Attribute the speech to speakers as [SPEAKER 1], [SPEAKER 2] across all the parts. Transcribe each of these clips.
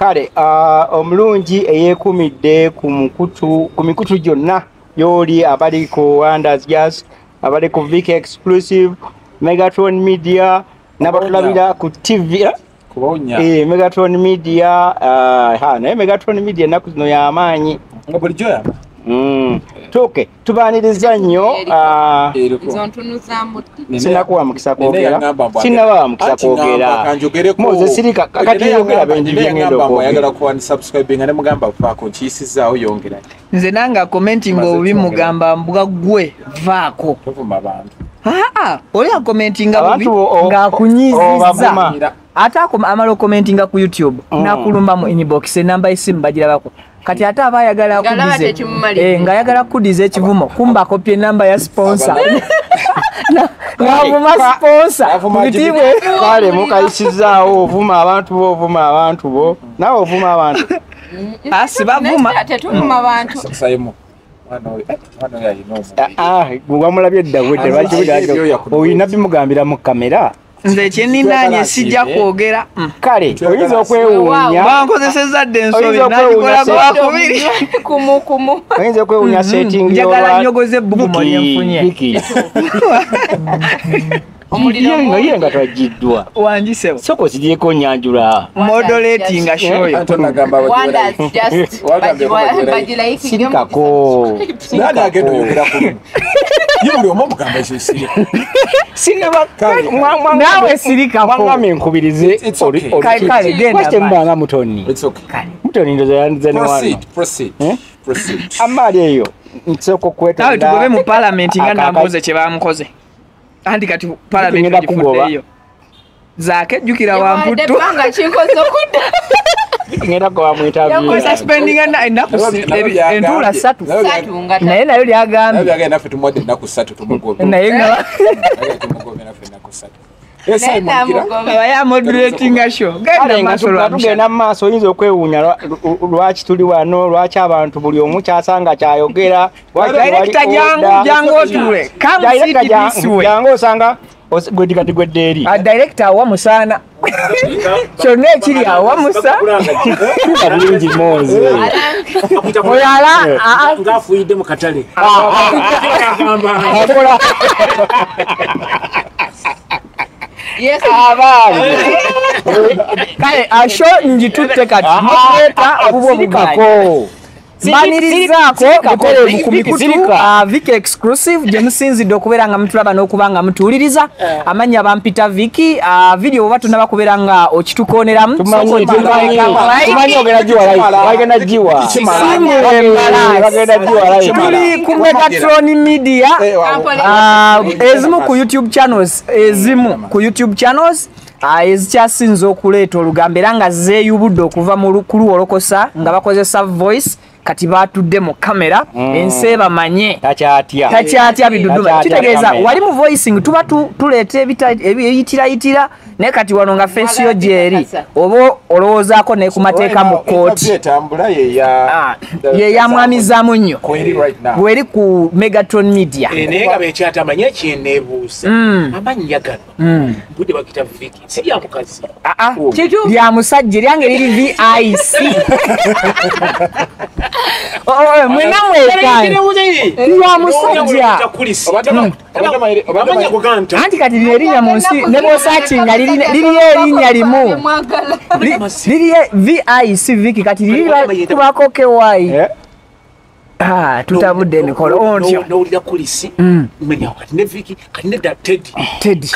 [SPEAKER 1] kale omulungi eyekumidde ku mikutu gyonna yoli abali ku Wonders Jazz abali ku Vic Exclusive Megatron Media nabatulabira ku TV Megatron Media naye Megatron Media naku zino y'amaanyi
[SPEAKER 2] nga bulijjo yaba
[SPEAKER 1] tuke tubaniriza nnyo sinakuwa mukisa kwogera sinawa mukisa kwogera Mose sirika kakati yogera benji byengendo ko
[SPEAKER 2] yagala kuwa ni subscribe nga ne mugamba vaako nkiyisizaawo yongera
[SPEAKER 3] nze nanga commenting obubi mugamba mbuga gwe vaako
[SPEAKER 2] tuvuma abantu
[SPEAKER 3] oli commentinga bubi ng'akunyiizizza ate amala commentinga ku YouTube nakulumba mu inbox enamba y'essimu bagirabako kati ate abayagala akudize nga yagala kudize ekivumo kumba kopye namba ya sponsor ngavuma sponsor bitibwe
[SPEAKER 1] kale mukayisizaawo ovuma abantu bo nawe ovuma abantu
[SPEAKER 3] asibavuma
[SPEAKER 4] tetuvuma abantu
[SPEAKER 2] sayimo
[SPEAKER 1] gwamulabye ddawedde oyina bimugambira mu kamera
[SPEAKER 3] nze kyeninanye sijja kwogera
[SPEAKER 1] kale oyinza okwewuunya
[SPEAKER 3] bankozesezza dde ensobi nakikola gwakubiri
[SPEAKER 4] kumu
[SPEAKER 1] oyinza okwewuunya setting
[SPEAKER 3] njagala nyogoze ebbugumo lyenfunye
[SPEAKER 1] omuliro nga nga twajiddwa
[SPEAKER 3] wanjisebo
[SPEAKER 1] soko kiryeko nyanjula
[SPEAKER 3] moderating shoyo
[SPEAKER 1] sirikako
[SPEAKER 2] nani agenda oyogera ku yuli omu omugamba ekyo siri
[SPEAKER 3] nawe sirikako
[SPEAKER 1] mwami nkubirize
[SPEAKER 3] kale genda
[SPEAKER 1] mbanga mutoni mutoni ndoza yanze ne wano amaali eyo nsoko kweta
[SPEAKER 3] tawe tugobe mu parliament nga nambuze kye bamukoze andi kati parliament gifuddeyo zake jukira wa mputu
[SPEAKER 4] banga kinkoze kudda
[SPEAKER 1] ngenda kwa mu interview
[SPEAKER 3] suspending ennaku entula 3 naye nayo lyagambye
[SPEAKER 2] naffe tumwadde ennaku 3 tumugobe
[SPEAKER 3] naye nga
[SPEAKER 2] tumugobe naffe ennaku 3
[SPEAKER 3] ya moderating show
[SPEAKER 1] tugenda mu maaso oyinza okwewuunya lwaki tuli wano lwaki abantu buli omu kyasanga kyayogera
[SPEAKER 3] director jangu otule jangu
[SPEAKER 1] osanga gwedikati gweddeeri
[SPEAKER 3] director awamusaana kyonna ekiri awamusa
[SPEAKER 1] bulungi Mose
[SPEAKER 3] oyala
[SPEAKER 5] ngafuyidde mu katale
[SPEAKER 4] yes
[SPEAKER 3] kale asho njitutte kati moderator obubo bugako banirizaako butereevu ku mikutu Vic Exclusive gye musinzidde okubeera nga mutulaba n'okuba nga mutuwuliriza amannya bampita Viki video oba tunaba kubeera nga okitukooneramu tuli ku Megatron Media ezimu ku YouTube channels ezikyasinza okuleeta olugambo era nga zeeyubudde okuva mu lukulu olokosa nga bakozesa voice kati batudde mu kamera ense bamanye takyatya biduduma kitegeeza wali mu voicing tuba tuleeta ebiyitira naye kati wano nga face yo gyeri oba olowoozaako ne ku mateeka mu kooti ye ya mwami Zamunyu bweri ku Megatron Media
[SPEAKER 5] naye nga bekyatamanyi ekyeneebuusa amannya gano budde bakita Viki si lya mukazi
[SPEAKER 3] lya musajja eryange liri VIC mwena mwekani lya musajja anti kati lino erinnya mu nsi ne bw'osaakinga liriyo erinnya limu liriyo VIC Viki kati liri kubako kewayi tutabudde emikolo ontyo
[SPEAKER 5] n'owulira kulisi menya kati ne Viki kati nedda Teddy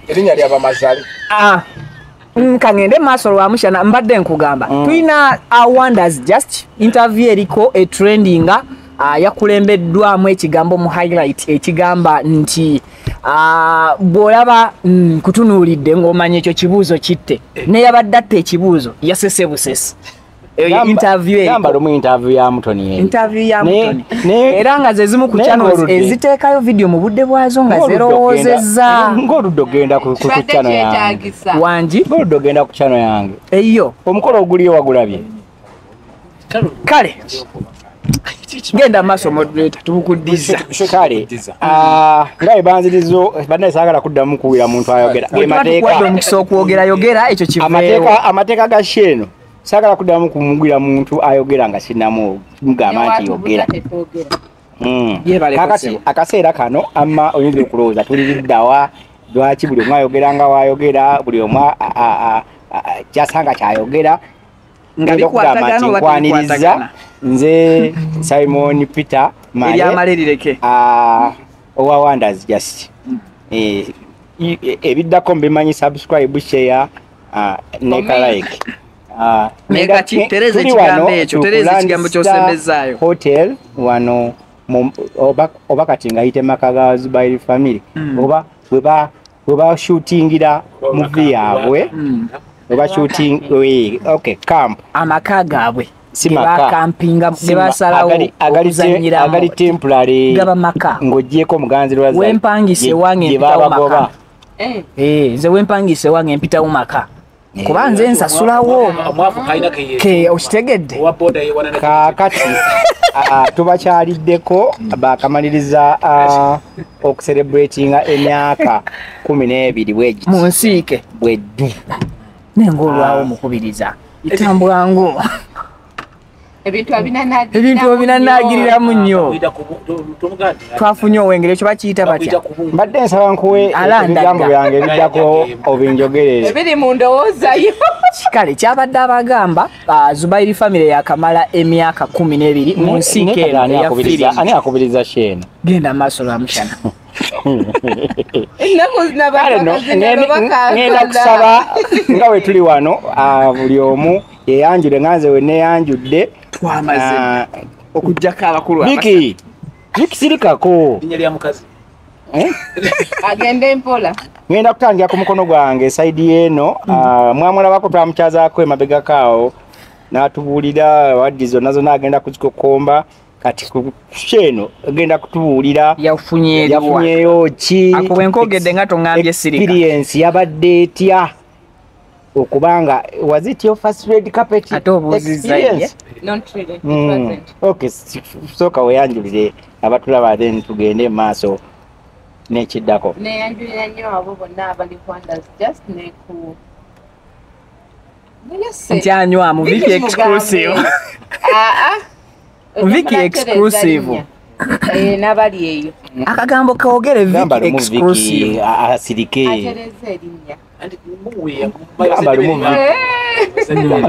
[SPEAKER 2] erinnya lyabamazali
[SPEAKER 3] kangende maaso lwamushana mbadde nkugamba tulina Wonders Just interview eriko trendinga yakulembeddwamu ekigambo mu highlight ekigamba nti bw'olaba kutunuulidde ng'omanya ekyo kibuuzo kitte neyabadde atta ekibuuzo yasese busese interview
[SPEAKER 1] ya Mutoni
[SPEAKER 3] era nga ze zimu ku channels eziteekayo video mu budde bwazo nga zerowoozezza
[SPEAKER 1] ng'oludde ogenda ku channel yange
[SPEAKER 3] wangi
[SPEAKER 1] ng'oludde ogenda ku channel yange
[SPEAKER 3] eyo
[SPEAKER 1] omukolo oguliyo wagulabye
[SPEAKER 3] kale genda maaso moderator tubukuddiza
[SPEAKER 1] kale nga ebanzirizo banne saagala kuddamu kuwira muntu ayogera
[SPEAKER 3] omukisa okwogera yogera ekyo kiveewo
[SPEAKER 1] amateeka ga sheno sagala kuddamu kumugwira muntu ayogera nga sinnamu mugamba nti yogera. Kakati akaseera kano amma oyinza okulowooza tuliriddawa lwaki buli omu ayogera nga waayogera buli omu kyasanga kyayogera
[SPEAKER 3] nga bikwatagana oba
[SPEAKER 1] nkwaniriza nze Simon Peter
[SPEAKER 3] Maye
[SPEAKER 1] owa Wonders Just ebiddako mbimanyi subscribe share ne like
[SPEAKER 3] Megaki tereze kigambo ekyo tereze kigambo kyosembezaayo
[SPEAKER 1] hotel wano oba kati ngayite maka Zubairi family oba weba shootingira movie yaabwe weba shooting okay camp
[SPEAKER 3] amaka gaabwe
[SPEAKER 1] simaka
[SPEAKER 3] campinga gebasalawo okuzanyira
[SPEAKER 1] agali temporary
[SPEAKER 3] gaba maka
[SPEAKER 1] ngojjeko muganzirwa za
[SPEAKER 3] wempangise wange mpitawo maka nze wempangise wange mpitawo maka kuba nze nsasulawo ke okitegedde kakati tubakyaliddeko bakamaliriza okucelebratinga emyaka 12 bwegiti mu nsiike
[SPEAKER 1] bweddu
[SPEAKER 3] nengaolwawo mukubiriza itambwangu
[SPEAKER 4] ebintu
[SPEAKER 3] abinanaagiriramu nnyo twafunye owengere ekyo bakiyita batya
[SPEAKER 1] mbadde nsaba nkuwe ebigambo byange ebiddako obinjogerere
[SPEAKER 4] ebiri mu ndowoozayo
[SPEAKER 3] kale kyabadde abagamba Zubairi family yakamala emyaka 12 mu nsiike
[SPEAKER 1] ani akubiriza Shane
[SPEAKER 3] genda maaso lwa mushana
[SPEAKER 1] ngenda kusaba nga we tuli wano buli omu yeyanjule nganze we neyanjudde
[SPEAKER 3] twamaze okujjako abakulu
[SPEAKER 1] Biki sirikako
[SPEAKER 5] linnya lya mukazi
[SPEAKER 4] agende mpola
[SPEAKER 1] ngenda kutangira ku mukono gwange saidi eno mwamulabako twamukyazaako emabega kaawo n'atubuulira waddizo nazo n'agenda kuzikokomba kati kusheno agenda kutubuulira yafunyeyo ki
[SPEAKER 3] akuwenkogedde nga tongambye sirika
[SPEAKER 1] experience yabadde etya okubanga was it your first red carpet experience?
[SPEAKER 4] Not really, it wasn't.
[SPEAKER 1] Okay, soka weyanjulire abatulaba then tugende maaso nekiddako
[SPEAKER 4] neyanjulira nnyo abo bonna abali Wonders Just neku
[SPEAKER 3] ntyanywa mu Viki exclusive Viki exclusive
[SPEAKER 4] nabali eyo
[SPEAKER 3] akagambo kaogere Viki exclusive
[SPEAKER 1] asirike
[SPEAKER 4] atereze erinnya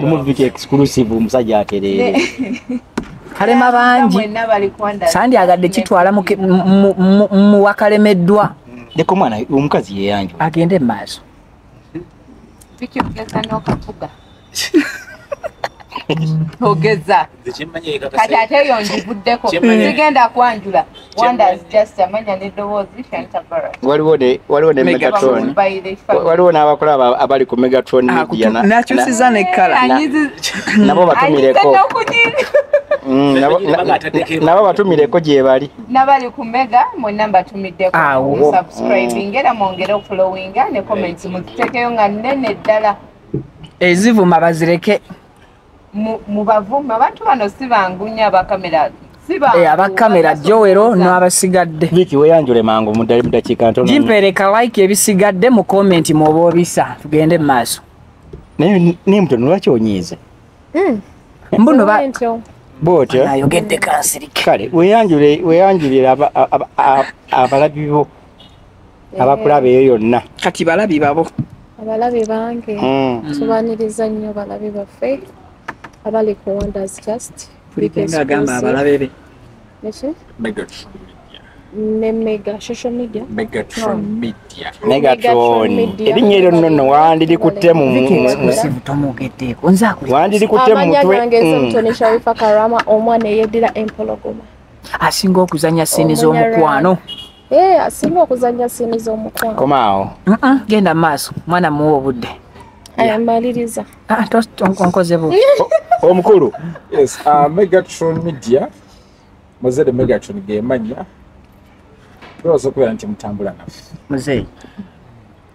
[SPEAKER 1] mu Viki exclusive omusajja aterere
[SPEAKER 3] kalema bangi sandi agadde kitwala mu wakalemeddwa
[SPEAKER 1] leko mwana omukazi yeyanju
[SPEAKER 3] agende maaso
[SPEAKER 4] Viki ogeza n'okavuga ogeza kati ate yo njivuddeko sigenda kwanjula Wonders Just amanya n'eddoboozi Shantabara
[SPEAKER 1] waliwo ne Megatron waliwo n'abakola abali ku Megatron media
[SPEAKER 3] nakyusiza nekkala
[SPEAKER 1] nabo batumireko nabo batumireko gye bali
[SPEAKER 4] nabali ku Mega mwenna mbatumiddeko subscribing era mwongere ofollowinga ne comments muzitekeyo nga nnene ddala
[SPEAKER 3] ezivuma bazireke
[SPEAKER 4] mubavuma abantu bano sibangunya abakamera
[SPEAKER 3] abakamera jowero n'abasigadde
[SPEAKER 1] Viki weyanjule mangu mu dakiika ntono
[SPEAKER 3] jimpereka like ebisigadde mu comment mwoba obisa tugende mu maaso
[SPEAKER 1] naye mutono lwaki onyiize
[SPEAKER 3] mbuno
[SPEAKER 1] bwotyo
[SPEAKER 3] ayogedde kansirike
[SPEAKER 1] kale weyanjulira abalabi bo abakulaba eyo yonna
[SPEAKER 3] kati balabi babo
[SPEAKER 6] abalabi bange tubaniriza nnyo balabi baffe abali ku Wonders Just
[SPEAKER 3] agamba abalabe be
[SPEAKER 6] ne Mega social media
[SPEAKER 1] Megatron erinnya eryo nno wandirikutte
[SPEAKER 6] amanya gange Mutoni Sharifa Karama omwana eyeddira empologoma
[SPEAKER 3] asinga okuzanya siini z'omukwano
[SPEAKER 6] asinga okuzanya siini z'omukwano
[SPEAKER 1] komaawo
[SPEAKER 3] genda mu maaso mwana muwa obudde
[SPEAKER 6] ayamaliriza
[SPEAKER 3] onkoze bu
[SPEAKER 1] omukulu
[SPEAKER 2] yes Megatron media Mose the Megatron gemanya Rozo kubeera nti mutambula naffe
[SPEAKER 3] Mzee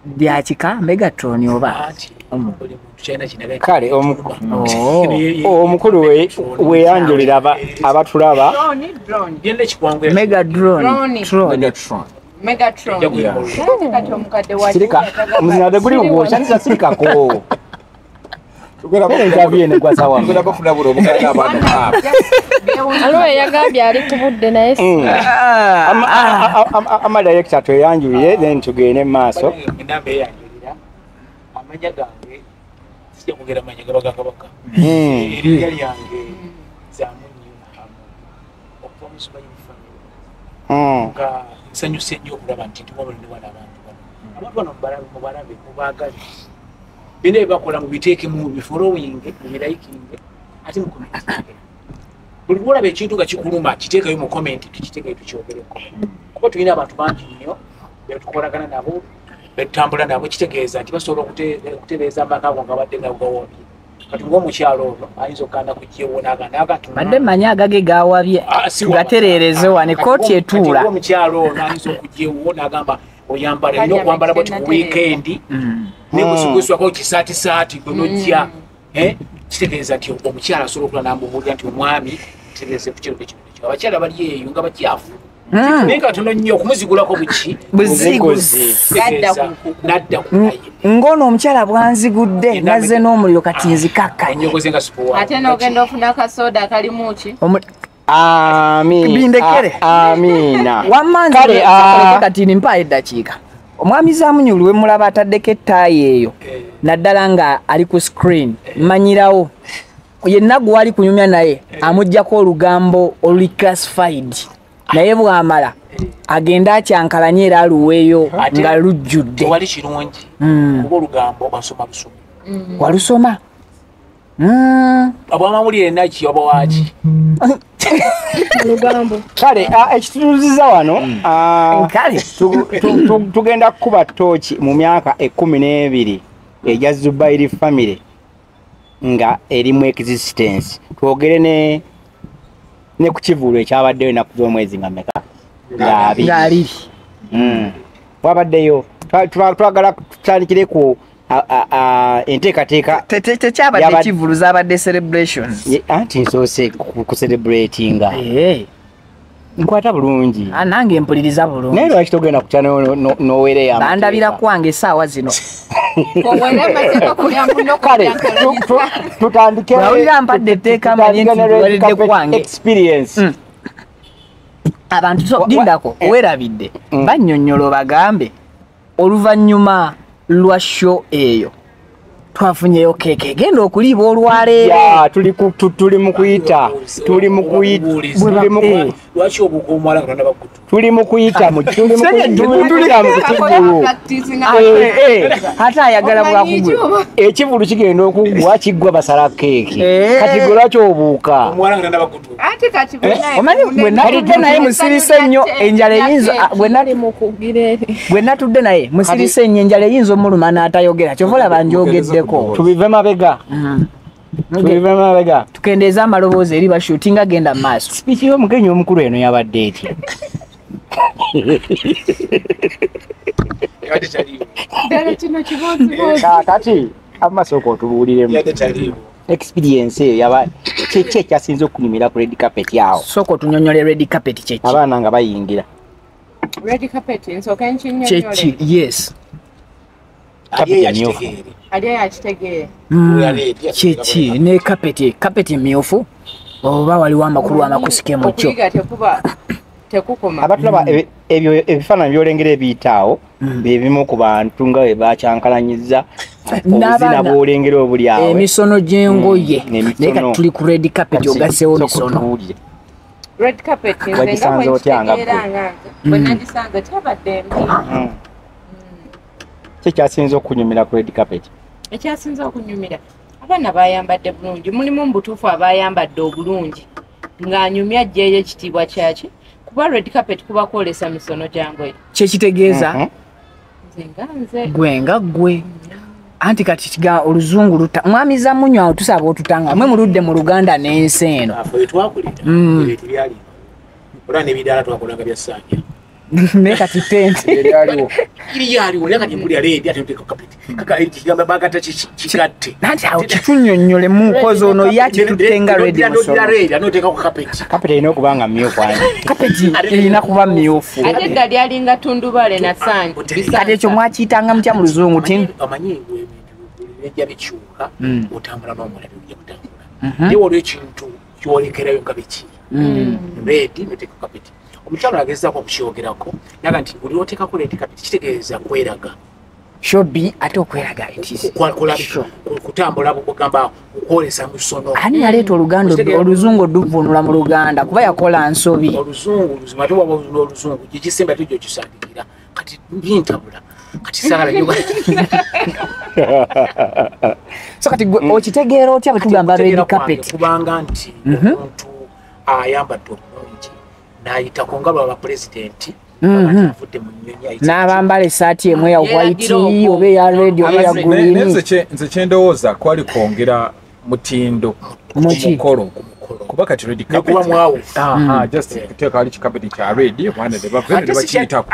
[SPEAKER 3] byakika Megatron oba
[SPEAKER 1] kale omukulu weyanjulira abatulaba
[SPEAKER 4] Megatron kati omukadde
[SPEAKER 1] sirika omuzina guli gwokyandisa sirikako interview ne kwa sawa
[SPEAKER 2] ngora bafuna buro mukana abantu
[SPEAKER 6] Alo yagambye ali kubudde naye
[SPEAKER 1] ama director tweyanjulire then tugende maaso
[SPEAKER 5] endambe yanjulira amanya gange sijja kugera amanya gabagakabaka eriya lyange Zamunyu okumusoma y'ifamily nga nsanyuse nnyo okulaba nti tuwabulire wana abantu bano mubalabe mubaagale bino ebakola mubiteeke mu bifollowing mubiraikinge ate mukomentinge buli lwolaba ekintu nga kikuluma kiteekayo mu comment tukiteekayo tukyogereko kuba tulina abantu bangi nnyo betukolagana nabo betutambula nabo kitegeeza nti basobola okutereeza amaka ago nga badde gawabye kati ng'omukyalo ono ayinza okuganda kujjewo n'aganda
[SPEAKER 3] badde manya agage gawabye gatereereze wane kooti etuula
[SPEAKER 5] omukyalo ono ayinza okujjewo n'agamba oyambala nnyo okwambala bwoti ku wiikendi negusuguswako kisaatisaati gonojja kitegeeza nti omukyala asobola okula nambubuulira nti omwami kitegeeze ku kiro ekyo abakyala bali eyo nga bakyafu naye katono nnyo okumuzigulako
[SPEAKER 3] buziguzi
[SPEAKER 5] nadda kunaye
[SPEAKER 3] ng'ono omukyala bwanzigudde nazze n'omuliro kati nzikakkanye
[SPEAKER 4] ate n'ogenda ofuna akasoda akalimu ki
[SPEAKER 3] bindekere
[SPEAKER 1] amina
[SPEAKER 3] wamanzi kati nimpa eddakiika omwami Zamunyu lwe mulaba ataddeko ettaayi eyo naddala nga ali ku screen mmanyirawo yenna gwe wali kunyumya naye amuggyako olugambo oluli classified naye bw'amala agenda akyankalanye era aluweeyo nga lujjudde
[SPEAKER 5] wali kirungi kuba olugambo basoma busomi
[SPEAKER 3] walusoma
[SPEAKER 5] abwamawulire naki oba waki
[SPEAKER 6] olugambo
[SPEAKER 1] kale ekitutuziza wano kale tugenda kukuba tooki mu myaka 12 eja Zubairi family nga erimu existence twogere ne ku kivuulo ekyabaddeyo ennaku z'omwezi nga meka
[SPEAKER 3] ng'abiri
[SPEAKER 1] wabaddeyo twagala tutandikireko enteekateeka
[SPEAKER 3] tekyabadde kivulu zabadde celebrations
[SPEAKER 1] anti nsoose kucelebratinga nkwata bulungi
[SPEAKER 3] nange mpuliriza bulungi
[SPEAKER 1] naye lwaki togenda kutya noweereyo
[SPEAKER 3] bandabira kwange essaawa zino tutandikewulira mpadde etteeka amanyentiwaledde kwange
[SPEAKER 1] experience
[SPEAKER 3] abantu lindako weerabidde bannyonnyola bagambe oluvannyuma lwa show eyo twafunyeyo keeke egenda okuliibwa olwaleero
[SPEAKER 1] tuli mu kuyita
[SPEAKER 3] ate ayagala bwakugwe
[SPEAKER 1] ekivulu kigenda okugwa kiggwa basala keeke kati gwe lwaki obuuka
[SPEAKER 3] omanyi bwe natudde naye musirise nnyo enjala eyinza bwe natudde naye musirise nnyo enjala eyinza omuluma n'atayogera kyova olaba njogeddeko
[SPEAKER 1] tubive mabega
[SPEAKER 3] tukendeeza amaloboozi eri bashutinga agenda mu maaso
[SPEAKER 1] spiiki y'omugenyi omukulu eno yabadde etya kati amasooka otubuuliremu experience eyo yaba kyeki ekyasinze okunyumira ku red carpet awo
[SPEAKER 3] sooka otunyonyole red carpet kyeki
[SPEAKER 1] abaana nga bayingira
[SPEAKER 3] kyeki yes kyeki ne kapeti myufu oba waliwo amakulu amakusike mukyo
[SPEAKER 1] abatulaba ebyo ebifaananyi byolengera ebiyitaawo bebimu ku bantu nga bwe bakyankalanyiza obuzina bwolengera obuli awo
[SPEAKER 3] emisono gy'engoye naye kati tuli ku red carpet ogasewo misono
[SPEAKER 1] wagisanze otya nga kikyasinza okunyumira ku red carpet
[SPEAKER 4] ekyasinza okunyumira abaana bayambadde bulungi mulimu mubutuufu abayambadde obulungi ng'anyumya ajjeeyo ekitiibwa kyaki kuba red carpet kuba kwolesa misono gyangoye
[SPEAKER 3] kyekitegeeza gwe nga gwe anti kati kiga oluzungu mwami Zamunyu awo tusaba otutanga mwe muludde mu Luganda n'ensi eno naye kati tente nanti awo kitunyonyole mu nkozi ono yakitutte nga
[SPEAKER 1] kapeti erina okuba nga myufu
[SPEAKER 3] kapeti erina kuba myufu
[SPEAKER 4] ate edda lyalinga tundubale na sanju
[SPEAKER 3] kati ekyo mwakiyitanga mutya mu luzungu
[SPEAKER 5] otambula otambula n'omulabi ojja kutambula naye waliwo ekintu kyolekerayo nga biki reedi noteeka kapeti omukyalo agezaako okukyogerako naga nti buli oteekako reedi kapeti kitegeeza kweraga
[SPEAKER 3] shobi ate okweraga
[SPEAKER 5] kutambula bugamba okwolesa musono
[SPEAKER 3] ani yaleeta oluganda oluzungu oluvunula mu luganda kuba yakola nsobi
[SPEAKER 5] oluzungu ate waba oluzungu gikisemba tujja okisandikira kati bintabula kati sagala
[SPEAKER 3] so kati okitegeera otya bwe tugamba red carpet
[SPEAKER 5] kubanga nti omuntu ayambadde obulungi n'ayitako nga lwaba pulezidenti
[SPEAKER 3] n'abambala essaati emu ya white oba eya red oba eya green
[SPEAKER 2] nze kyendowooza kwali kwongera mutindo mukolo kuba kati red carpet just kuteeka wali kikapeti kya red wana ne bavere ne bakiyitako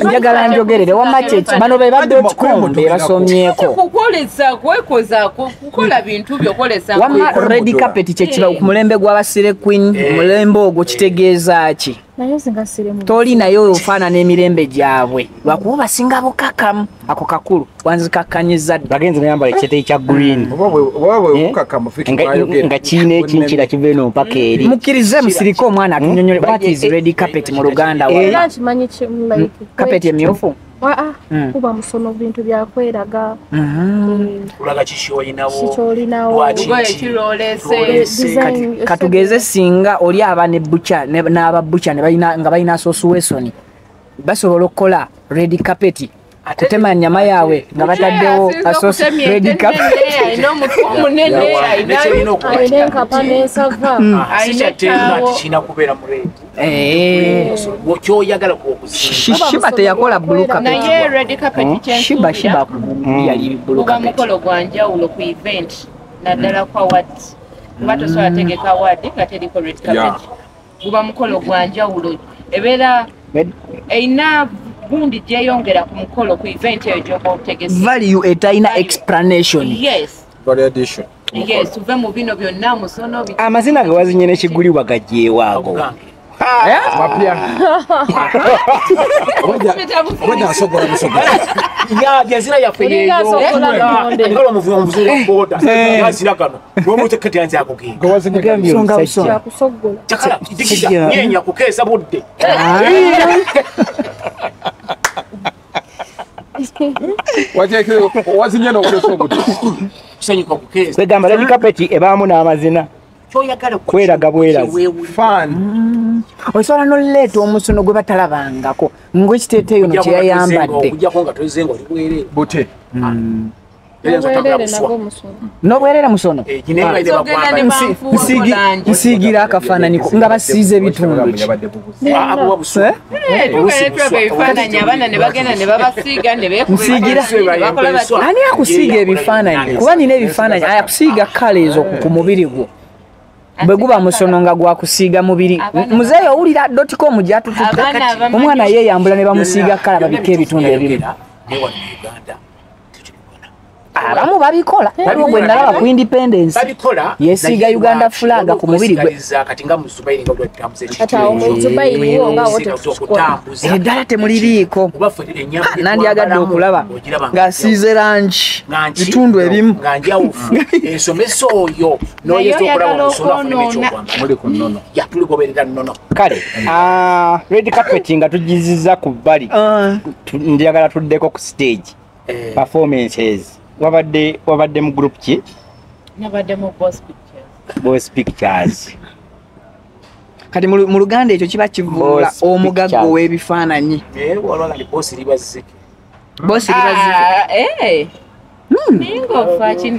[SPEAKER 3] njagala njogerere wamma bano be ba.com be basomyeko
[SPEAKER 4] kukolesa kwekoza kukola bintu byokolesa
[SPEAKER 3] wamma red carpet kyekiba ku mulembe gw'abasire queen mulembe ogwo kitegeeza ki toli nayo ofaanana emirembe gyabwe lwakuba basinga bukakamu ako kakulu wanzikakkanyiza
[SPEAKER 1] bagenzi bayambala ekiteeyi kya green nga kiina ekinkira kiveeno mpaka eri
[SPEAKER 3] mukkirize musirike omwana atunyonyole what is red carpet mu luganda carpet emyufu
[SPEAKER 6] kuba musono bintu byakweraga
[SPEAKER 5] kulaga kikyolinawo
[SPEAKER 3] katugeze singa oli aba ne bucha n'ababucha nga balina association basobola okukola red carpet kutema nyama yawe nga bataddewo red carpet shiba teyakola blue carpet
[SPEAKER 4] naye red carpet
[SPEAKER 3] shiba yali blue carpet
[SPEAKER 4] mukolo gwanjawulo ku event naddala kwa awards kuba tosobola tegeka award nga teriko red carpet guba mukolo gwanjawulo ebeera eyina gundi gyeyongera ku mukolo ku event eyo gyoba otegese
[SPEAKER 3] value etalina explanation
[SPEAKER 4] yes tuve mu bino byonna musono
[SPEAKER 1] amazina ge wazinye nekigulibwa gajjeewaago
[SPEAKER 2] mapya wajja asogola musogola
[SPEAKER 5] yazina yaffe yeyo muvumo muzungu boda yazina kano nomutekati yanze akugenda nyenya kukeesa budde
[SPEAKER 2] wazinye n'okuleesa obuti
[SPEAKER 5] kusanyuka kukeesa
[SPEAKER 1] kwegamba red carpet ebaamu n'amazina kweraga bwerazi
[SPEAKER 3] osobola n'oleeta omusono gwe batalabangako ng'ekiteeteeyo no kye yayambadde
[SPEAKER 2] bute
[SPEAKER 3] n'obwerera musono nsiigira akafaananyi nga basiize ebitundu ani akusiiga ebifaananyi kuba nina ebifaananyi akusiiga kale ezo ku mubiri gwo bwe guba musono nga gwakusiiga mubiri Mzee owulira .com gyatutuka omwana yeeyambula ne bamusiiga kala babika ebitundu ebibi abamu babikola waliwo gwe nalaba ku independence yeesiiga Uganda flag ku mubiri gwe eddala temuliriiko nandyagadde okulaba ng'asiize langi bitundu ebimu
[SPEAKER 5] ensomesa oyo
[SPEAKER 1] kale red carpet nga tugiziza ku bbali njagala tuddeko ku stage performances wabadde mu group ki
[SPEAKER 4] nabadde mu
[SPEAKER 1] boss pictures
[SPEAKER 3] kati mu luganda ekyo kiba kivuula omugaggo w'ebifaananyi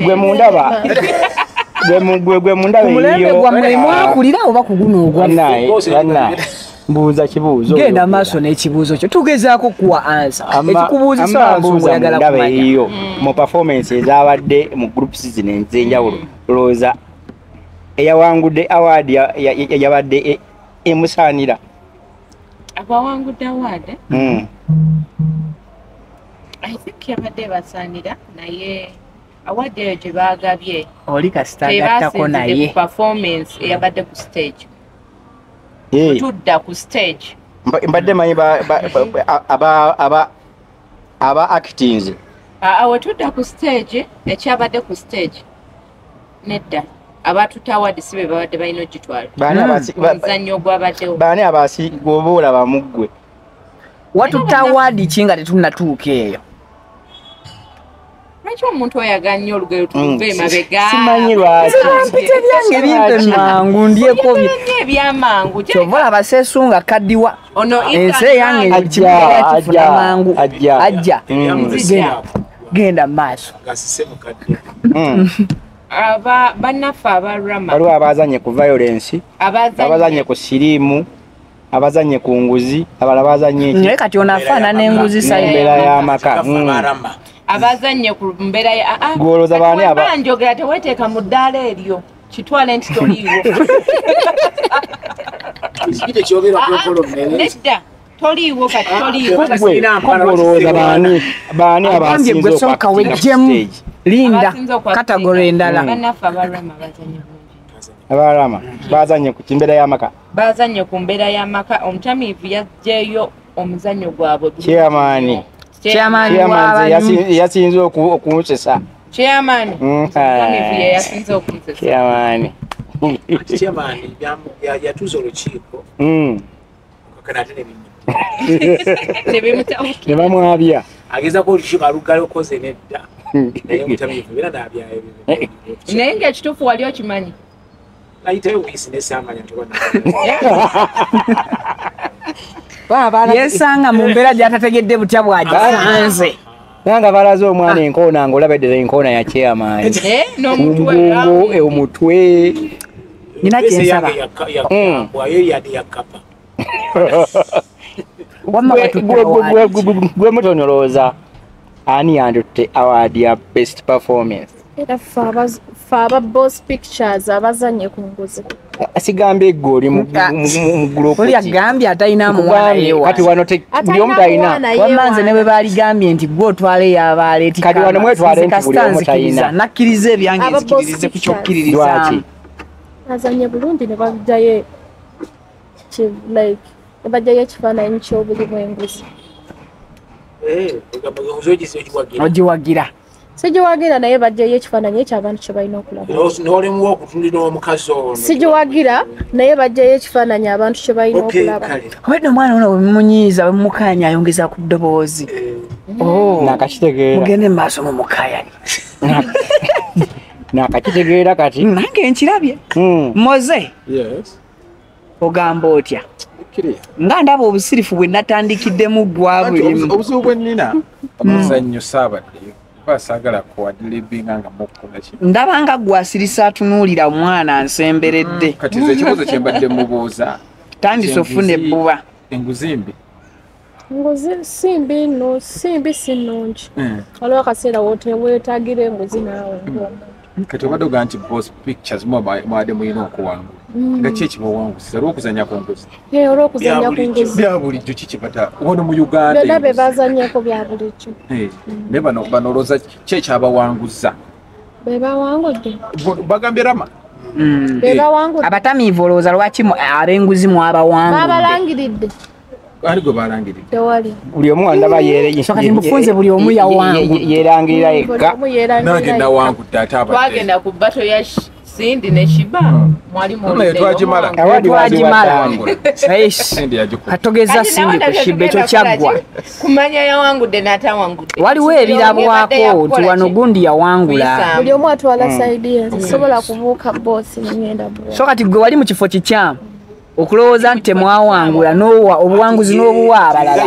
[SPEAKER 1] gwe mundaba gwe mundaba
[SPEAKER 3] omulembe gwammwe mwakulira oba ku guno
[SPEAKER 1] ogwannaye mbuuza kibuuzo
[SPEAKER 3] genda maaso n'ekibuuzo kyo tugezaako kuwa ansa ekikubuuzisa mbungu oyagala kumanya
[SPEAKER 1] iyo mu performance ezabadde mu groups zino ez'enjawulo lowooza eyawangudde award yabadde emusaanira
[SPEAKER 4] abawangudde award I think yabadde basaanira naye award eyo gye baagabye
[SPEAKER 3] oli kasitagattako naye
[SPEAKER 4] performance eyabadde ku stage tudda ku stage
[SPEAKER 1] mbadde manyi aba actings
[SPEAKER 4] Awe tudda ku stage ekyabadde ku stage nedda abatutawadi sibe babadde balina ogitwala omuzannyo gwabaddewo
[SPEAKER 1] baani abasi gwoba olaba muggwe
[SPEAKER 3] watutawadi kinga tetunnatuuka eyo
[SPEAKER 4] lwaki omuntu oyagala nnyo olugero tuve emabega
[SPEAKER 1] simanyi lwaki
[SPEAKER 3] byange bimpe mangu ndyeko
[SPEAKER 4] ebyamangu
[SPEAKER 3] kyovola abaseesunga kaddiwa ensi eyange ekifuna mangu ajja genda mu maaso
[SPEAKER 4] Banaffe abalama
[SPEAKER 1] waliwo abazanye ku violence abazanye ku siriimu abazanye ku nguzi abalala bazanye
[SPEAKER 3] naye kati onaafaanana enguzi
[SPEAKER 1] embeera y'amaka
[SPEAKER 4] abazanye ku mbeera
[SPEAKER 1] gwolooza baani
[SPEAKER 4] njogera teweteeka mu ddaala eryo kitwale nti toliiwo nedda toliiwo kati
[SPEAKER 1] toliiwogolooza baani
[SPEAKER 3] gwe sooka wejjemu linda katagolo endala
[SPEAKER 4] Banaffe abalama bazanye
[SPEAKER 1] abalama bazanye ku mbeera y'amaka
[SPEAKER 4] bazanye ku mbeera y'amaka omutamiivu yaggyeyo omuzannyo gwabwe
[SPEAKER 1] chairman yasinze okunsesa
[SPEAKER 4] chairman yasinze okunsesa
[SPEAKER 5] chairman yatuuza olukiiko kakanate
[SPEAKER 1] ne bamwabya
[SPEAKER 5] agezako olukiiko alugalokoze nedda naye omutamiivu beera naabyayo
[SPEAKER 4] naye ng'ekituufu wali okimanyi
[SPEAKER 5] nayitayo wiisi nesamanya
[SPEAKER 3] yesanga mu mbeera gyatategedde butya bwagisanze
[SPEAKER 1] nanga balaze omwana enkoona ngaolabedde enkoona ya chairman omugongo omutwe
[SPEAKER 3] nina kyensaba
[SPEAKER 1] gwe mutonolooza ani yandutte award ya best performance
[SPEAKER 6] era faba boss pictures abazanye ku nguzi
[SPEAKER 1] sigambye eggo oli mu group
[SPEAKER 3] oli agambye atalina mwana
[SPEAKER 1] kati wano buli omu talina
[SPEAKER 3] wamanze ne bwe baligambye nti gwe otwale yabaale
[SPEAKER 1] kati wano mwetwale nti buli omu talina
[SPEAKER 3] nakkiriza ebyange nzikiririze ku kyokkiririzaamu
[SPEAKER 6] azanye bulungi ne bajjayo ekifaananyi ky'obulimu enguzi
[SPEAKER 3] ogiwagira
[SPEAKER 6] sigiwagira naye bajjayo ekifaananyi ekyabantu kye balina okulaba
[SPEAKER 5] nolemuwa okutundira omukazi ono
[SPEAKER 6] sigiwagira naye bajjayo ekifaananyi abantu kye balina okulaba
[SPEAKER 3] obedde omwana ono wemumunyiiza wemumukanya ayongeza ku ddoboozi
[SPEAKER 1] nakakitegeera
[SPEAKER 3] mugende mu maaso mumukayani
[SPEAKER 1] nakakitegeera kati
[SPEAKER 3] nange nkirabye Mose ogamba otya nga ndaba obusirifu bwe natandikiddemu gwa bulimu
[SPEAKER 2] obuzibu bwe nnina omuzannyo saabaddeyo basaagala kuwadilibinga nga mukkolaki
[SPEAKER 3] ndaba nga gwasirisa atunuulira omwana nsemberedde
[SPEAKER 2] kati nze ekibuzo kye mbadde mubuuza
[SPEAKER 3] tandise ofuna ebbuba
[SPEAKER 2] enguzimbi
[SPEAKER 6] nguzi simbi no simbi sinungi waliwo akaseera weetaagira enguzi naawe
[SPEAKER 2] kati obadde ogaa nti boss pictures mwadde mulina okuwangula nga ki ekibawangusiza olw'okuzanya ku nguzi
[SPEAKER 6] olw'okuzanya ku nguzi
[SPEAKER 2] bya bulijjo kikibata wano mu Uganda
[SPEAKER 6] byonna bye bazanyeko bya bulijjo
[SPEAKER 2] naye bano olowooza ki ekyabawanguza
[SPEAKER 6] be bawangudde
[SPEAKER 2] bagambye rama
[SPEAKER 6] be bawangudde
[SPEAKER 3] abatamiivu olowooza lwaki ab'enguzi mwabawangudde
[SPEAKER 6] babalangiridde
[SPEAKER 2] ali gwe balangiridde
[SPEAKER 6] tewali
[SPEAKER 1] buli omu wandaba
[SPEAKER 3] kati mufunze buli omu
[SPEAKER 1] yerangirira yekka
[SPEAKER 2] nange nawangudde ate
[SPEAKER 4] twagenda ku bato ya Sindi ne Shiba mwalimu
[SPEAKER 2] twagimala
[SPEAKER 3] atogeza Sindi ku Shiba ekyo kyaggwa
[SPEAKER 4] kumanya yawangudde n'atawangudde
[SPEAKER 3] waliwo ebirabwako nti wano gundi yawangula
[SPEAKER 6] buli omu atwala saidi ye sobola kubuuka boosi ngenda bwo
[SPEAKER 3] so kati gwe wali mu kifo kikyamu okulowooza nti temwawangula n'owa obuwanguzi n'obuwa abalala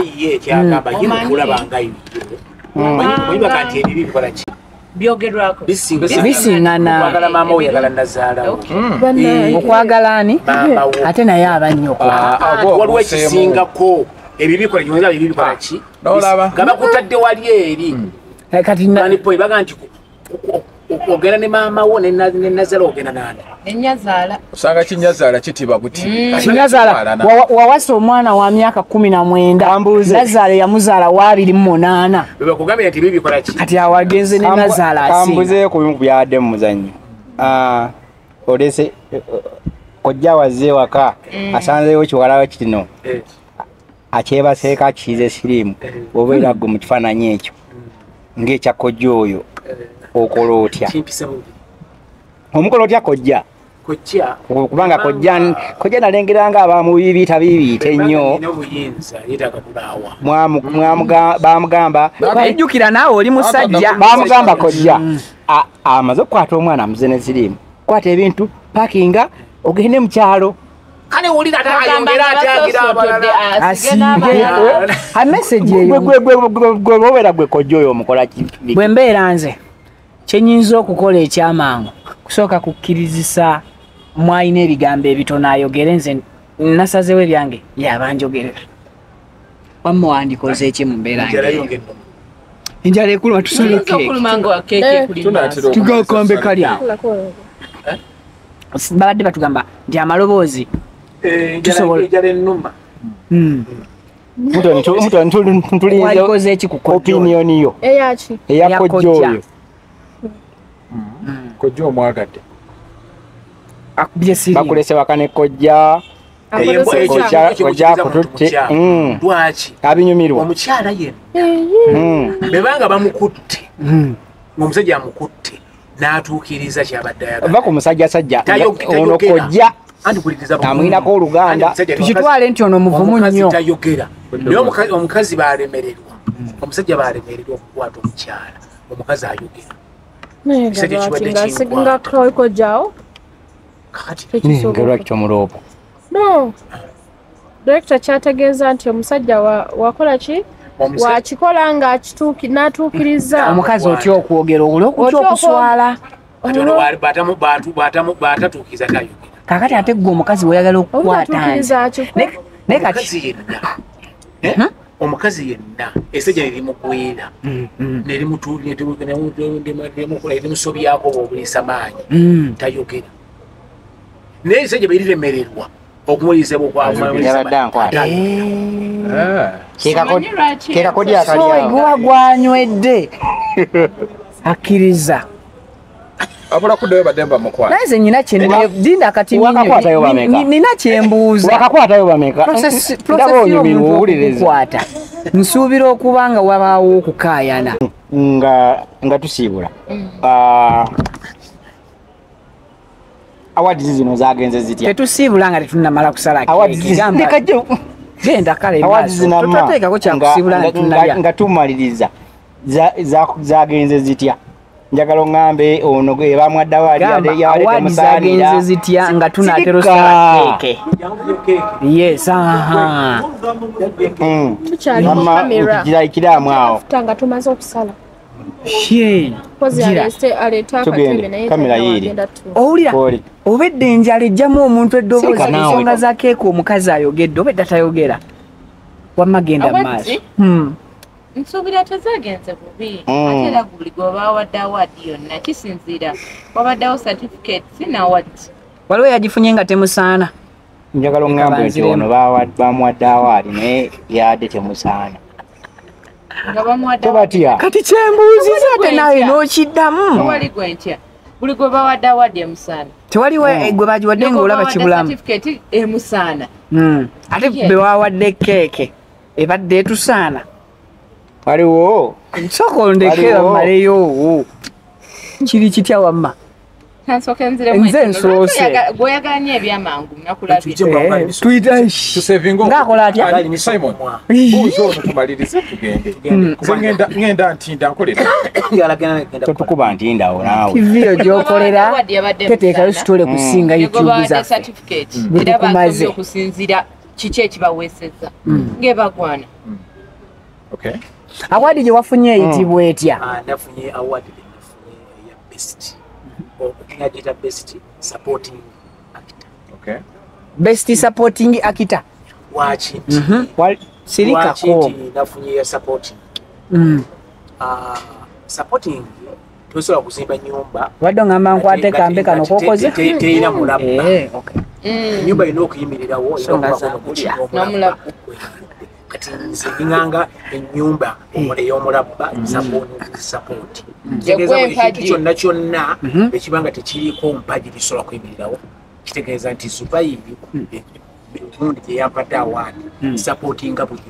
[SPEAKER 4] byogerwako
[SPEAKER 3] bisiŋŋana okwagala ani ate naye abannyo
[SPEAKER 5] waliwo ekisingako ebibikola gyonza bibikola ki nga bakutadde wali eri
[SPEAKER 3] kati
[SPEAKER 5] baga nti ogenda ne maama wo nenazala ogenda nani
[SPEAKER 4] nenyazaala
[SPEAKER 2] osanga kinyazaala kitiba buti
[SPEAKER 3] kinyazaala wawasa omwana wa myaka 19 nazaala yamuzaala wa 28
[SPEAKER 5] bebakugambira nti bibikola ki
[SPEAKER 3] kati awagenze ne nazaala
[SPEAKER 1] kambuze ku bintu byadde mu muzannyo olese kojja wazze waka asanzeewo kiwalawo kino akyebaseeka kiize siriimu obeera gwe mu kifaananyi ekyo ng'ekya kojja oyo okola otya
[SPEAKER 5] kimpisa bubi
[SPEAKER 1] omukola otya kojja
[SPEAKER 5] kojja
[SPEAKER 1] kubanga kojja nalengeranga abamu bibiita ennyo
[SPEAKER 5] n'obuyinza yeetaaga kulaawa
[SPEAKER 1] bamugamba
[SPEAKER 3] ejjukira naawe oli musajja
[SPEAKER 1] bamugamba kojja amaze okukwata omwana muze ne zirimu kwata ebintu pakinga ogende mu kyalo
[SPEAKER 5] kale wulira ayongera atyagira abalala
[SPEAKER 3] asiige amesegi eyo
[SPEAKER 1] gwe bobeera gwe kojja oyo omukola kibi
[SPEAKER 3] bwe mbeera nze kyenyinza okukola ekyamangu kusooka kukkirizisa mwalina ebigambo ebitono ayogere nze nasazewo ebyange yabanjogerera wamma wandikoze eki mu mbeera enjala ekuluma tusoleketugakambe kalya babadde batugamba nti amaloboozi
[SPEAKER 5] enjala ennuma
[SPEAKER 3] walikoze eki ku
[SPEAKER 1] opinioni yo
[SPEAKER 6] eyaki
[SPEAKER 1] eya kojja oyo
[SPEAKER 2] kojja omwagadde
[SPEAKER 3] akubye siri
[SPEAKER 1] bakulese wakane kojja kojja akututte
[SPEAKER 5] lwaki
[SPEAKER 1] abinyumirwa
[SPEAKER 5] omukyala yenna bebanga bamukutte ng'omusajja amukutte n'atuukiriza kyabadde ayagala
[SPEAKER 1] va ku musajja ono kojja amwinako oluganda
[SPEAKER 3] tukitwale nti ono muvumu nnyo
[SPEAKER 5] tayogera naye omukazi balemererwa omusajja balemererwa okukwata omukyala omukazi ayogera
[SPEAKER 6] nga kojjawo
[SPEAKER 1] lwaki kyomuloopa
[SPEAKER 6] no direkita kyategeeza nti omusajja wakola ki wakikola nga n'atuukiriza
[SPEAKER 3] omukazi otya okwogera olwokutya okuswala
[SPEAKER 5] batatuukiriza tayogera
[SPEAKER 3] kakati ate gwe omukazi weyagala okukwata naye kati
[SPEAKER 5] omukazi yenna esajja nerimugwera nerimusobyako obulisa maanyi tayogera naye esajja beriremererwa okumulizibwa
[SPEAKER 1] okwakeekakodyakalyawo
[SPEAKER 3] gwanywedde akkiriza
[SPEAKER 2] abula kuddayo badde bamukwata
[SPEAKER 3] naye nze nyina dinda kati nina kyembuuza
[SPEAKER 1] wakakwatayo bameka
[SPEAKER 3] okukwata nsuubira okuba nga wabaawo okukaayana
[SPEAKER 1] nga tusiibula awards zino zagenze zitya
[SPEAKER 3] tetusiibula nga tetunnamala kusala genda kale totateekako kyakusiibula
[SPEAKER 1] nga tumaliriza zagenze zitya njagala oŋŋambe ono bamwaddawo
[SPEAKER 3] zagenze zitya nga tunaatera osala keeke yes
[SPEAKER 1] tukirayikiramu awo
[SPEAKER 6] nga tumaze okusala
[SPEAKER 1] kamera yiri
[SPEAKER 3] owulira obedde enjala ejjamu omuntu eddoboozi ensonga za keeke omukazi ayogedde obedda tayogera wamma genda maaso
[SPEAKER 4] nsuubira tezagenze bubi ate era buli gwe bawadde awaadi yonna kisinziira wabaddewo certificates n'awaadi
[SPEAKER 3] waliwo yagifunye nga temusaana
[SPEAKER 1] njagala oŋŋambe nti ono bamuwadde awaadi naye yadde temusaana tobatya
[SPEAKER 3] kati kyembuuziza ate nawe n'okiddamu
[SPEAKER 4] tewali gwe ntya buli gwe bawadde awaadi emusaana
[SPEAKER 3] tewaliwo gwe bagiwadde ng'olaba kibulamu
[SPEAKER 4] certificate emusaana
[SPEAKER 3] ate be bawadde keeke ebadde etusaana
[SPEAKER 1] waliwo
[SPEAKER 3] nsooka ondeke bamaleyo kiri kitya wamma nze nsoose
[SPEAKER 4] gweoyagala nnyo ebyamangu nakulabye
[SPEAKER 3] ngaakola atya
[SPEAKER 2] Simon buuza ono tumalirize tugende ngenda ntinda nkolera
[SPEAKER 1] totukuba ntindawo naawe
[SPEAKER 3] tiviyo gyokolera teteekayo sitole kusinga youtube zaffe
[SPEAKER 4] bitukumaze okusinziira kiki ekibaweesezza ng'ebagwana
[SPEAKER 3] awaadi gye wafunye eyitibwa etya
[SPEAKER 5] nafunye awaadi nafunye eya best ngagita best supporting actor
[SPEAKER 3] best supporting actor
[SPEAKER 5] waki
[SPEAKER 3] sirikako
[SPEAKER 5] nafunye ya supporting supporting tosobola kuzimba nyumba
[SPEAKER 3] wadde ngamba nkwate kambe kano kokoze
[SPEAKER 5] terina mulabba nyumba erina okuyimirirawo
[SPEAKER 4] n'omulabba
[SPEAKER 5] kati nze nganga ennyumba ey'omulabba support kyonna kyonna ekibanga tekiriko mpagi lisobola kuyimirirawo kitegeeza nti supayibi gundi gyeyampadde awaadi supportinga buli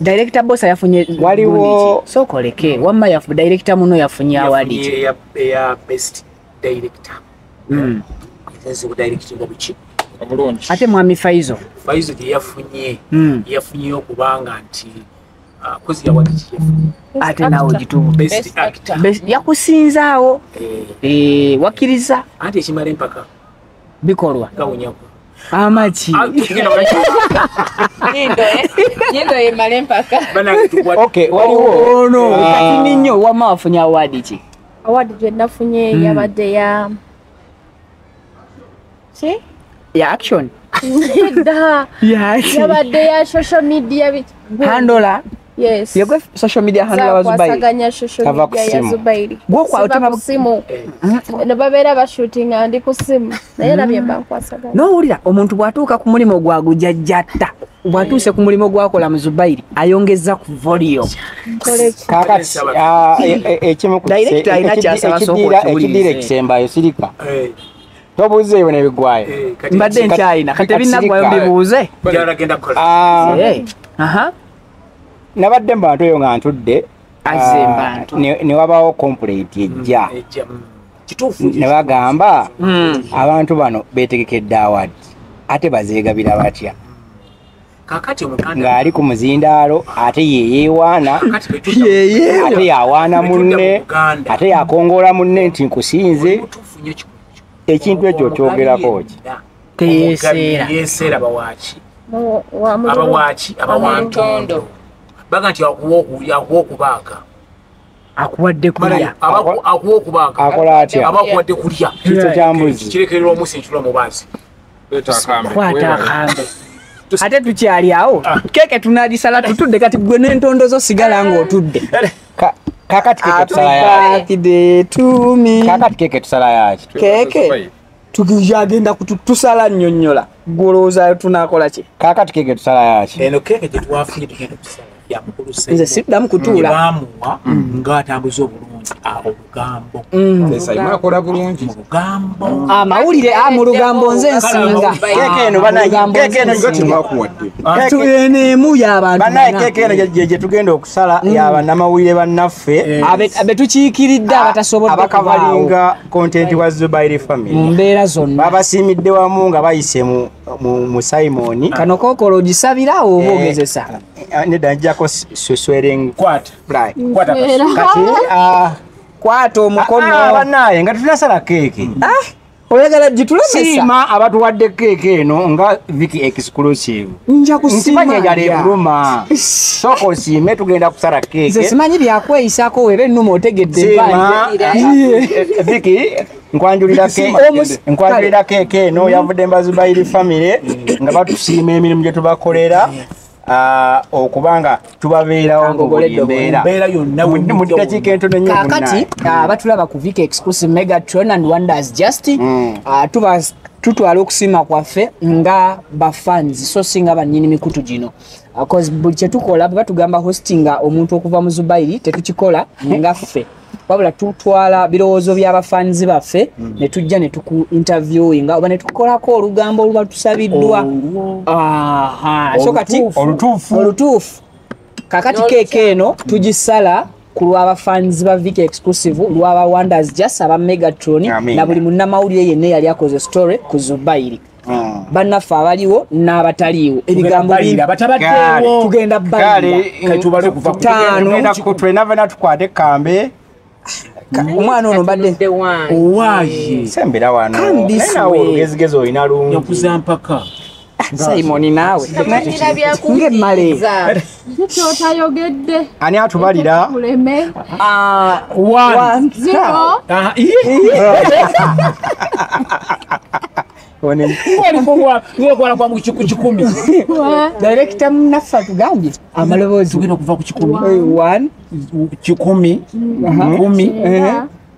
[SPEAKER 7] Director boss yafunye
[SPEAKER 1] waliwo
[SPEAKER 7] sokoleke wamma yafu director muno yafunye award
[SPEAKER 5] ya best director nze directing obuchi
[SPEAKER 2] obulungi
[SPEAKER 7] ate mwami Faizo
[SPEAKER 5] yafunye okubanga nti kozi award
[SPEAKER 7] ate nawo gitubu
[SPEAKER 5] best actor
[SPEAKER 7] yakusinzaawo wakiriza
[SPEAKER 5] ate ekimala empaka
[SPEAKER 7] bikolwa
[SPEAKER 5] gawunyako
[SPEAKER 7] amaki
[SPEAKER 4] Nyindo ye malempaka.
[SPEAKER 1] Okay, waliwo
[SPEAKER 7] ono kati ninyo wama wafunye award ki?
[SPEAKER 6] Award gye nafunye yabadde ya
[SPEAKER 7] ya action.
[SPEAKER 6] Yabadde ya social media
[SPEAKER 7] handler.
[SPEAKER 6] Yes.
[SPEAKER 7] Yego social media handler wa Zubairi.
[SPEAKER 6] Kwasaganya social media ya Zubairi.
[SPEAKER 7] Gwo kwa utema
[SPEAKER 6] kusimu. Nababera ba shooting andi kusimu. Naye nabye bankwasaganya.
[SPEAKER 7] No ulira omuntu bwatuuka ku mulimo gwa gujajjatta. Bwatuuse ku mulimo gwakola mu Zubairi ayongeza ku volume.
[SPEAKER 1] Kakati ekimu ku
[SPEAKER 7] director ina kyasaba soko
[SPEAKER 1] ekidire kisembayo sirika. Tobuze yone bigwaye.
[SPEAKER 7] Mbadde nkyayina kati binagwayo mbibuuze.
[SPEAKER 5] Byalagenda kola.
[SPEAKER 7] Aha.
[SPEAKER 1] Nabadde mbantu eyo nga ntudde
[SPEAKER 7] azembantu
[SPEAKER 1] ne wabawo complaint ejja
[SPEAKER 5] kituufu
[SPEAKER 1] ne bagamba abantu bano beetegekedde award ate bazeegabira batya
[SPEAKER 5] kakati omuganda
[SPEAKER 1] ng'ali ku muzindaalo ate yeyeewaana ate yawaana munne ate yakongoola munne nti nkusinze ekintu ekyo kyogerako ki
[SPEAKER 7] teyeeseera
[SPEAKER 5] abawantondo baga nti akuwa okubaaga
[SPEAKER 7] akuwadde kulya
[SPEAKER 5] akuwa okubaaga
[SPEAKER 1] akola atya
[SPEAKER 5] abakuwadde kulya
[SPEAKER 1] kityo kya mbuzi
[SPEAKER 5] kirekerera omusi ekitula mu baazi
[SPEAKER 7] kwata akambe ate tukyali awo keke tunagisala tutudde kati gwe n'entondozo sigala ng'otudde
[SPEAKER 1] kakati keke tusala yaki kakati keke tusala yaki
[SPEAKER 7] keke tugenda kutusala nnyonnyola golooza tunakola ki
[SPEAKER 1] kakati keke tusala yaki
[SPEAKER 5] eno keke tetwafunye tugenda kusala ya mukulu
[SPEAKER 7] nze siddamu kutuula
[SPEAKER 5] bamuwa ng'atambuza obulungi olugambo
[SPEAKER 2] akola bulungi
[SPEAKER 5] olugambo
[SPEAKER 7] amawulire mu lugambo nze nsinga
[SPEAKER 1] keke eno keke eno
[SPEAKER 7] tuenemu y'abantu
[SPEAKER 1] banaye keke eno gye tugenda okusala y'abannamawulire bannaffe
[SPEAKER 7] abetukiikiridde abatasobodde
[SPEAKER 1] abakavalinga content wa Zubairi family
[SPEAKER 7] mu mbeera zonna
[SPEAKER 1] babasiimidde wamu nga bayise mu Simon
[SPEAKER 7] kano kookolo ogisabira oba ogezesa
[SPEAKER 1] nedda njjako swearing
[SPEAKER 5] kwata
[SPEAKER 1] kati
[SPEAKER 7] kwata omukono
[SPEAKER 1] banaye nga tunasala keeke
[SPEAKER 7] oyagala gitulemesa
[SPEAKER 1] siima abatuwadde keeke eno nga Viki exclusive
[SPEAKER 7] nja kusiima
[SPEAKER 1] njala ebuluma sooka osiime tugenda kusala keeke
[SPEAKER 7] nze simanyi byakweyisaako weba ennuma otegedde
[SPEAKER 1] Viki nkwanjulira keeke eno yavudde mba Zubairi family nga batusiima emirimu gye tubakolera okubanga tubabeerawo mbeera yonna mu ddakiika entono nnyo
[SPEAKER 7] kakati batulaba ku Viki exclusive Megatron and Wonders Just tutwala okusiima kwaffe nga bafans so singa bannyini mikutu gino cause buli kyetukola bwe batugamba hostinga omuntu okuva mu Zubairi tetukikola nga ffe wabula tutwala birowoozo by'abafanzi baffe ne tujja ne tuku interviewinga oba ne tukolako olugambo oluba tusabiddwa so kati olutuufu kakati keeke eno tugisala ku lw'abafanzi ba Viki exclusive lw'aba Wonders Just aba Megatron na buli munnamawulire yenna yali akoze story ku Zubairi Banaffe abaliwo n'abataliiwo ebigambo
[SPEAKER 5] abatabaddeewo
[SPEAKER 7] tugenda
[SPEAKER 1] twenavena tukwate ekambe
[SPEAKER 7] omwana ono mbadde
[SPEAKER 5] owaaye
[SPEAKER 1] sembera wano nawe olugezigezi olina lungi
[SPEAKER 5] okuzampaka
[SPEAKER 7] Simon naawe ng'emmale
[SPEAKER 6] kyotayogedde
[SPEAKER 1] ani atubalira
[SPEAKER 6] kuleme
[SPEAKER 7] director munaffe atugambye amaloboozi
[SPEAKER 5] tugenda okuva ku
[SPEAKER 7] 1 10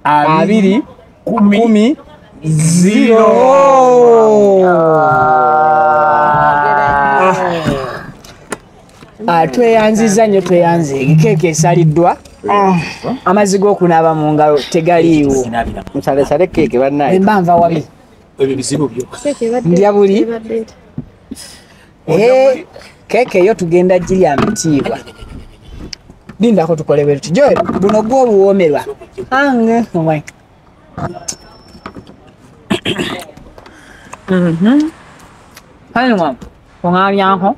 [SPEAKER 7] abiri 10 tweyanziza nnyo tweyanze keeke esaliddwa amazzi g'okunaaba mu ngalo tegaliiwo
[SPEAKER 1] musalesale keeke bannaye
[SPEAKER 7] emba nva wabi
[SPEAKER 5] ebyo bizibu byo
[SPEAKER 7] ndya buli keke yo tugenda gilya mitiibwa lindako tukole bwe tuti Joel buno gwo buwoomerwa ange omwe hano mwa ongabyako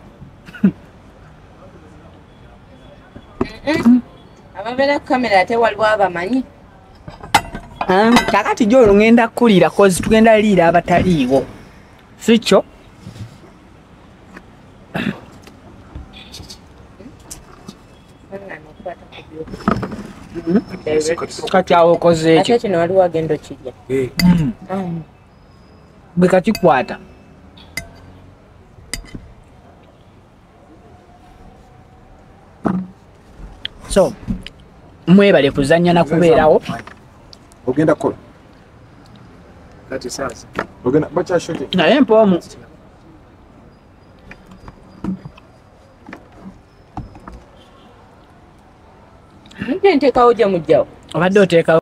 [SPEAKER 4] ababeera ku kamera ate waliwo abamanyi
[SPEAKER 7] kakati Joel ngenda kulira kozi tugenda liira abataliiwo sikyo kati awo okoze ekyo
[SPEAKER 4] ate kino waliwo agenda okirya
[SPEAKER 7] bwe kakikwata so mwebale kuzannya na kubeerawo
[SPEAKER 2] ogenda kola kati sasa ogenda bacha shooting
[SPEAKER 7] naye mpoomu
[SPEAKER 4] nteekawo gye mujjawo
[SPEAKER 7] obadde oteekawo